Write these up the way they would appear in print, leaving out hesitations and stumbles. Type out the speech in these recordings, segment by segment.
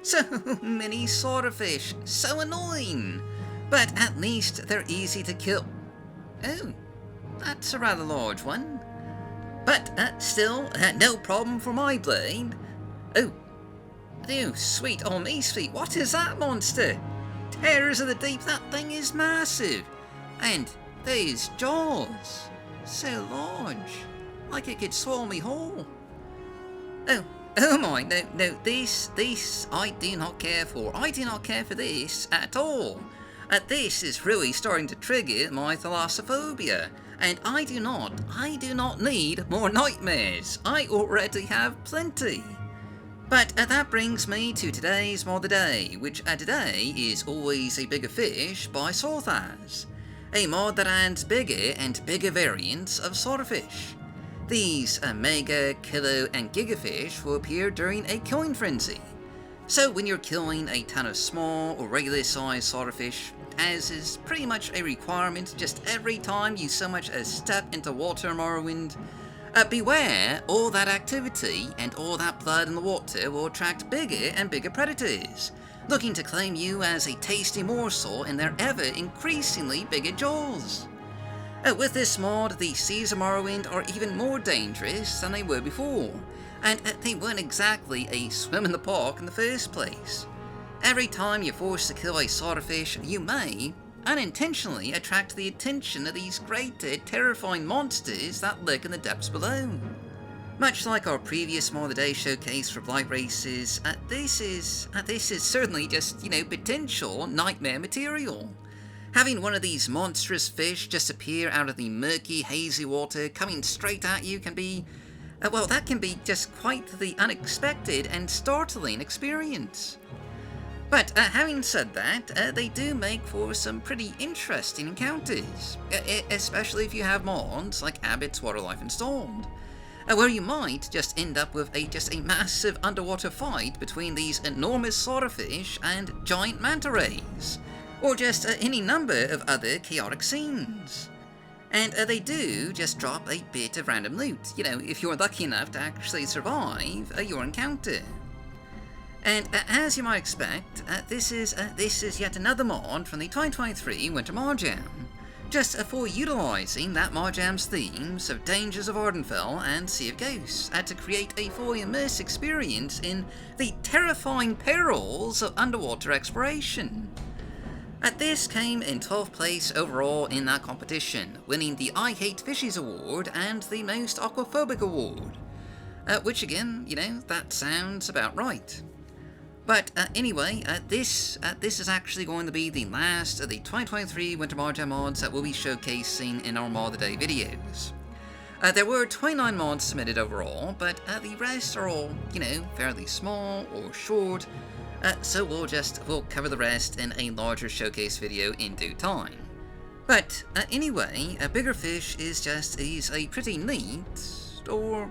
So many slaughterfish, so annoying. But at least they're easy to kill. Oh, that's a rather large one. But still, no problem for my blade. Oh, sweet on me, sweet. What is that monster? Terrors of the deep, that thing is massive. And those jaws, so large, like it could swallow me whole. Oh my, no, this I do not care for. I do not care for this at all. This is really starting to trigger my thalassophobia, and I do not need more nightmares. I already have plenty. But that brings me to today's mod of the day, which today is Always a Bigger Fish by Solthas, a mod that adds bigger and bigger variants of slaughterfish. These mega, kilo, and gigafish will appear during a killing frenzy. So when you're killing a ton of small or regular sized slaughterfish, as is pretty much a requirement just every time you so much as step into water in Morrowind, beware all that activity and all that blood in the water will attract bigger and bigger predators, looking to claim you as a tasty morsel in their ever increasingly bigger jaws. With this mod, the seas of Morrowind are even more dangerous than they were before, and they weren't exactly a swim in the park in the first place. Every time you're forced to kill a slaughterfish, you may, unintentionally, attract the attention of these great, terrifying monsters that lurk in the depths below. Much like our previous mod of the day showcase for blight races, this is certainly just, potential nightmare material. Having one of these monstrous fish just appear out of the murky, hazy water coming straight at you can be, that can be just quite the unexpected and startling experience. But having said that, they do make for some pretty interesting encounters, especially if you have mods like Abbott's Water Life installed, where you might just end up with just a massive underwater fight between these enormous slaughterfish and giant manta rays, or just any number of other chaotic scenes. And they do just drop a bit of random loot, if you're lucky enough to actually survive your encounter. And as you might expect, this is yet another mod from the 2023 Winter Mod Jam, just for utilising that Mod Jam's themes of Dangers of Ardenfell and Sea of Ghosts, to create a fully immersive experience in the terrifying perils of underwater exploration. This came in 12th place overall in that competition, winning the I Hate Fishies Award and the Most Aquaphobic Award, which again, that sounds about right. But anyway, this is actually going to be the last of the 2023 Winter Mod Jam mods that we'll be showcasing in our Mod of the Day videos. There were 29 mods submitted overall, but the rest are all, fairly small or short, so we'll cover the rest in a larger showcase video in due time. But anyway, a bigger fish is a pretty neat, or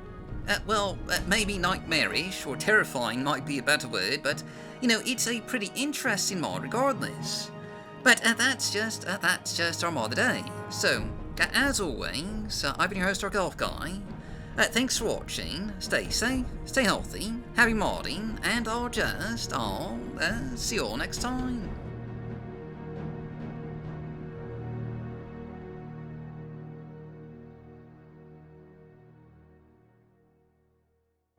maybe nightmarish or terrifying might be a better word, but it's a pretty interesting mod regardless. But that's just our mod of the day. So as always, I've been your host, Dark Elf Guy. Thanks for watching. Stay safe, stay healthy, happy modding, and I'll see you all next time.